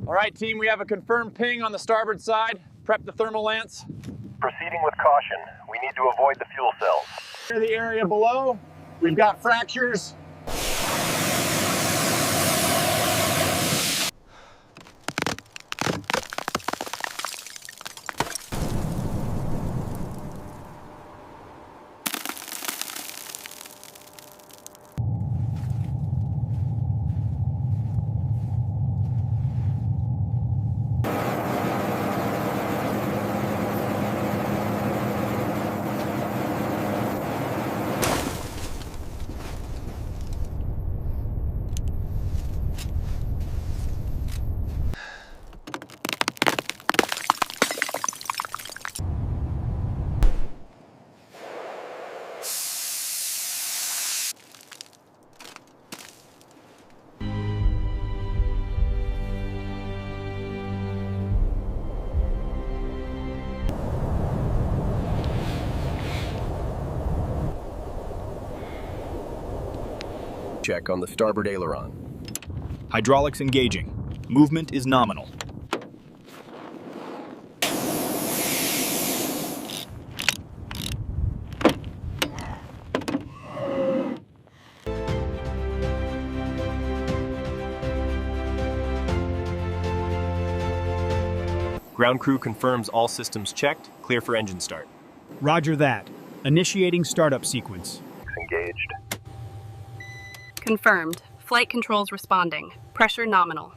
All right, team, we have a confirmed ping on the starboard side. Prep the thermal lance. Proceeding with caution. We need to avoid the fuel cells. Clear the area below. We've got fractures. Check on the starboard aileron. Hydraulics engaging. Movement is nominal. Ground crew confirms all systems checked, clear for engine start. Roger that. Initiating startup sequence. Engaged. Confirmed. Flight controls responding. Pressure nominal.